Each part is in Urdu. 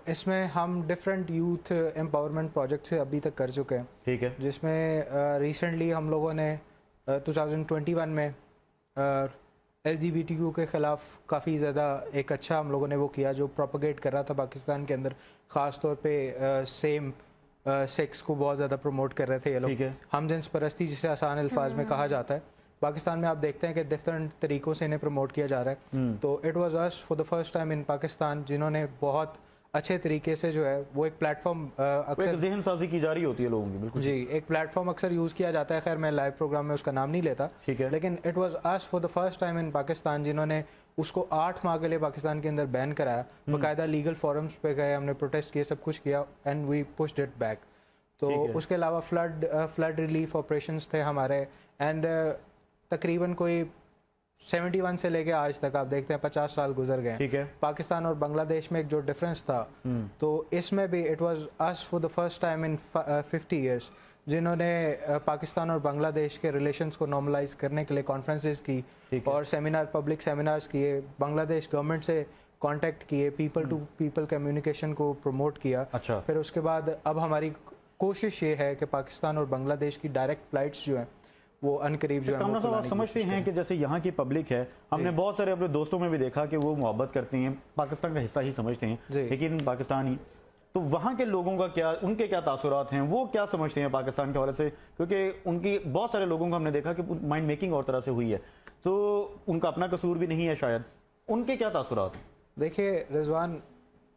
اس میں ہم ڈفرینٹ یوتھ امپاورمنٹ پروجیکٹ سے ابھی تک کر چکے ہیں. ٹھیک ہے. جس میں ریسنٹلی ہم لوگوں نے 2021 میں LGBTQ کے خلاف کافی زیادہ ایک اچھا ہم لوگوں نے وہ کیا جو پروپیگیٹ کر رہا تھا پاکستان کے اندر, خاص طور پہ سیم سیکس کو بہت زیادہ پروموٹ کر رہے تھے یہ لوگ. ہم جنس پرستی جسے آسان الفاظ میں کہا جاتا ہے, پاکستان میں آپ دیکھتے ہیں کہ ڈفرینٹ طریقوں سے انہیں پروموٹ کیا جا رہا ہے. تو it was as for the first time in Pakistan جنہوں نے بہت اچھے طریقے سے جو ہے وہ ایک پلیٹ فارم اکثر ذہن سازی کی جا رہی ہوتی ہے لوگوں کی. بالکل جی, ایک پلیٹ فارم اکثر یوز کیا جاتا ہے. خیر میں لائیو پروگرام میں اس کا نام نہیں لیتا, لیکن it was as for the first time in Pakistan جنہوں نے اس کو 8 ماہ کے لیے پاکستان کے اندر بین کرایا. باقاعدہ لیگل فورمز پہ گئے, ہم نے پروٹیسٹ کیے, سب کچھ کیا, and we pushed it back. تو اس کے علاوہ فلڈ ریلیف آپریشنز تھے ہمارے, اینڈ تقریباً کوئی 71 سے لے کے آج تک آپ دیکھتے ہیں 50 سال گزر گئے. پاکستان اور بنگلہ دیش میں ایک جو ڈفرینس تھا, تو اس میں بھی it was as for the first time in 50 years جنہوں نے پاکستان اور بنگلہ دیش کے ریلیشنز کو نارملائز کرنے کے لیے کانفرنسز کی اور پبلک سیمینارز کیے, بنگلہ دیش گورنمنٹ سے کانٹیکٹ کیے, پیپل ٹو پیپل کمیونیکیشن کو پروموٹ کیا. پھر اس کے بعد اب ہماری کوشش یہ ہے کہ پاکستان اور بنگلہ دیش کی ڈائریکٹ فلائٹس جو ہیں وہ ان قریب جو ہے. کامران صاحب آپ سمجھتے ہیں کہ جیسے یہاں کی پبلک ہے, ہم نے بہت سارے اپنے دوستوں میں بھی دیکھا کہ وہ محبت کرتے ہیں, پاکستان کا حصہ ہی سمجھتے ہیں, لیکن پاکستانی, تو وہاں کے لوگوں کا کیا, ان کے کیا تاثرات ہیں, وہ کیا سمجھتے ہیں پاکستان کے حوالے سے, کیونکہ ان کی بہت سارے لوگوں کو ہم نے دیکھا کہ مائنڈ میکنگ اور طرح سے ہوئی ہے, تو ان کا اپنا قصور بھی نہیں ہے شاید, ان کے کیا تاثرات؟ دیکھیے رضوان,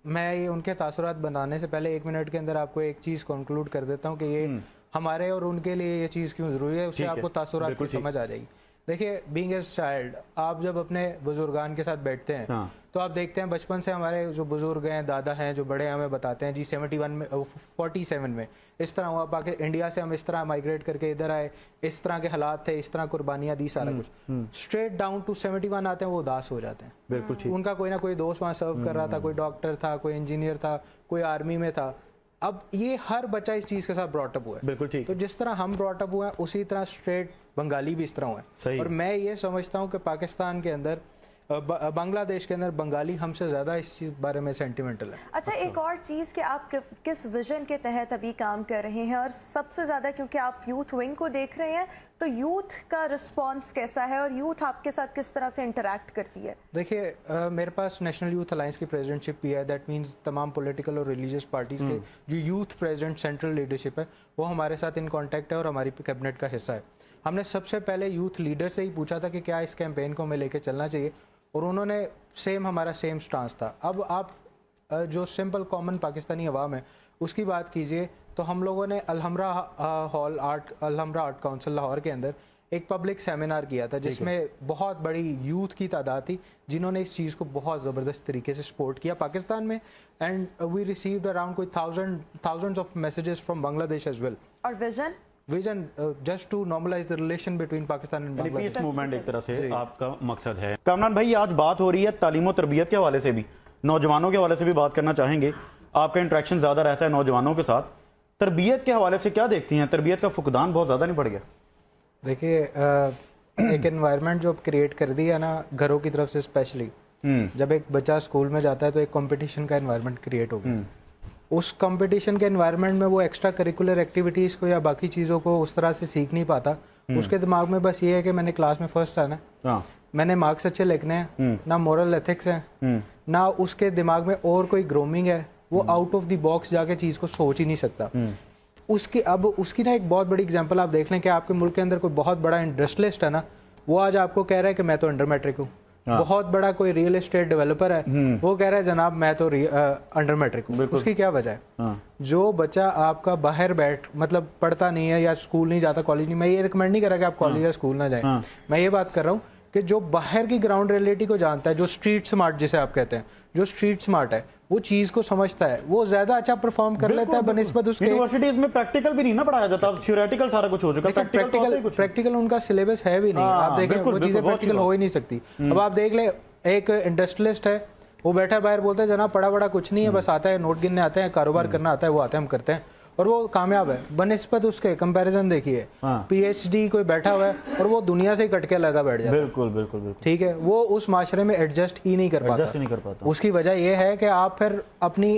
میں یہ ان کے تاثرات بنانے سے پہلے 1 منٹ کے اندر آپ کو ایک چیز کنکلوڈ کر دیتا ہوں کہ یہ ہمارے اور ان کے لیے یہ چیز کیوں ضروری ہے, اس سے آپ کو تاثرات کی سمجھ آ جائے گی. دیکھیے بینگ اے چائلڈ, آپ جب اپنے بزرگان کے ساتھ بیٹھتے ہیں تو آپ دیکھتے ہیں بچپن سے ہمارے جو بزرگ ہیں, دادا ہیں, جو بڑے ہیں, ہمیں بتاتے ہیں جی 47 میں اس طرح ہوا, انڈیا سے ہم اس طرح مائگریٹ کر کے ادھر آئے, اس طرح کے حالات تھے, اس طرح قربانیاں دی, سارا کچھ. اسٹریٹ ڈاؤن ٹو 71 آتے ہیں, وہ اداس ہو جاتے ہیں. بالکل ان کا کوئی نہ کوئی دوست وہاں سرو کر رہا تھا, کوئی ڈاکٹر تھا, کوئی انجینئر تھا, کوئی آرمی میں تھا. اب یہ ہر بچہ اس چیز کے ساتھ براٹ اپ ہوا ہے. بالکل ٹھیک. تو جس طرح ہم براٹ اپ ہوئے ہیں اسی طرح اسٹریٹ بنگالی بھی اس طرح ہوئے ہیں. اور میں یہ سمجھتا ہوں کہ پاکستان کے اندر, بنگلہ دیش کے اندر بنگالی ہم سے زیادہ اس چیز بارے میں سینٹیمنٹل ہے. اچھا ایک اور چیز کہ آپ کس ویژن کے تحت ابھی کام کر رہے ہیں, اور سب سے زیادہ کیونکہ آپ یوتھ ونگ کو دیکھ رہے ہیں, تو یوتھ کا رسپانس کیسا ہے اور یوتھ آپ کے ساتھ کس طرح سے انٹریکٹ کرتی ہے؟ دیکھیے میرے پاس نیشنل یوتھ الائنس کی پریزیڈنٹ شپ بھی ہے. دیٹ مینس تمام پولیٹیکل اور ریلیجیس پارٹیز کے جو یوتھ پریزیڈنٹ سینٹرل لیڈرشپ ہے وہ ہمارے ساتھ ان کانٹیکٹ ہے اور ہماری کیبنٹ کا حصہ ہے. ہم نے سب سے پہلے یوتھ لیڈر سے ہی پوچھا تھا کہ کیا اس کیمپین کو ہمیں لے کے چلنا چاہیے, اور انہوں نے ہمارا سیم سٹانس تھا. اب آپ جو سمپل کامن پاکستانی عوام ہے اس کی بات کیجئے تو ہم لوگوں نے الحمرہ آرٹ کونسل لاہور کے اندر ایک پبلک سیمینار کیا تھا جس میں بہت بڑی یوتھ کی تعداد تھی جنہوں نے اس چیز کو بہت زبردست طریقے سے سپورٹ کیا پاکستان میں, اینڈ وی ریسیوڈ اراؤنڈ کوئی thousands of messages from Bangladesh as well. اور vision just to normalise the relation between Pakistan and Bangladesh. Peace movement ایک طرح سے آپ کا مقصد ہے. کامران بھائی آج بات ہو رہی ہے تعلیم و تربیت کے حوالے سے بھی, نوجوانوں کے حوالے سے بھی بات کرنا چاہیں گے. آپ کا انٹریکشن زیادہ رہتا ہے نوجوانوں کے ساتھ, تربیت کے حوالے سے کیا دیکھتی ہیں, تربیت کا فقدان بہت زیادہ نہیں پڑ گیا؟ دیکھیے ایک انوائرمنٹ جو کریٹ کر دی ہے نا گھروں کی طرف سے اسپیشلی, جب ایک بچہ اسکول میں جاتا ہے تو ایک کمپٹیشن کا انوائرمنٹ کریٹ ہو گیا. اس کمپٹیشن کے انوائرمنٹ میں وہ ایکسٹرا کریکولر ایکٹیویٹیز کو یا باقی چیزوں کو اس طرح سے سیکھ نہیں پاتا. اس کے دماغ میں بس یہ ہے کہ میں نے کلاس میں فرسٹ آنا ہے, میں نے مارکس اچھے لکھنے ہیں, نہ مورل ایتھکس ہیں, نہ اس کے دماغ میں اور کوئی گرومنگ ہے. وہ آؤٹ آف دی باکس جا کے چیز کو سوچ ہی نہیں سکتا. اس کی نا ایک بہت بڑی اگزامپل آپ دیکھ لیں کہ آپ کے ملک کے اندر کوئی بہت بڑا انڈسٹریلسٹ ہے نا, وہ آج آپ کو کہہ رہا ہے کہ میں تو انڈر میٹرک ہوں. بہت بڑا کوئی ریئل اسٹیٹ ڈیولپر ہے, وہ کہہ رہا ہے جناب میں تو انڈر میٹرک ہوں. اس کی کیا وجہ ہے؟ جو بچہ آپ کا باہر مطلب پڑھتا نہیں ہے یا اسکول نہیں جاتا, کالج نہیں, میں یہ ریکمینڈ نہیں کر رہا کہ آپ کالج یا اسکول نہ جائیں. میں یہ بات کر رہا ہوں کہ جو باہر کی گراؤنڈ ریئلٹی کو جانتا ہے, جو اسٹریٹ سمارٹ جسے آپ کہتے ہیں, جو اسٹریٹ سمارٹ ہے, وہ چیز کو سمجھتا ہے, وہ زیادہ اچھا پرفارم کر لیتا ہے بنسبت اس کے. یونیورسٹیز میں پریکٹیکل بھی نہیں نہ پڑھایا جاتا, تھیوریٹیکل سارا کچھ ہو چکا. پریکٹیکل ان کا سلیبس ہے بھی نہیں. آپ دیکھیں وہ چیزیں پریکٹیکل ہو ہی نہیں سکتی. اب آپ دیکھ لیں ایک انڈسٹریلسٹ ہے, وہ بیٹھا باہر بولتا ہے جناب پڑھا بڑا کچھ نہیں ہے, بس آتا ہے نوٹ گننے آتے ہیں, کاروبار کرنا آتا ہے, وہ آتے ہیں ہم کرتے ہیں, اور وہ کامیاب ہے. بنسبت اس کے کمپیریزن دیکھیے, پی ایچ ڈی کوئی بیٹھا ہوا ہے اور وہ دنیا سے کٹ کے علیحدہ بیٹھ جاتا ہے. بالکل ٹھیک ہے, وہ اس معاشرے میں ایڈجسٹ ہی نہیں کر پاتا. اس کی وجہ یہ ہے کہ آپ پھر اپنی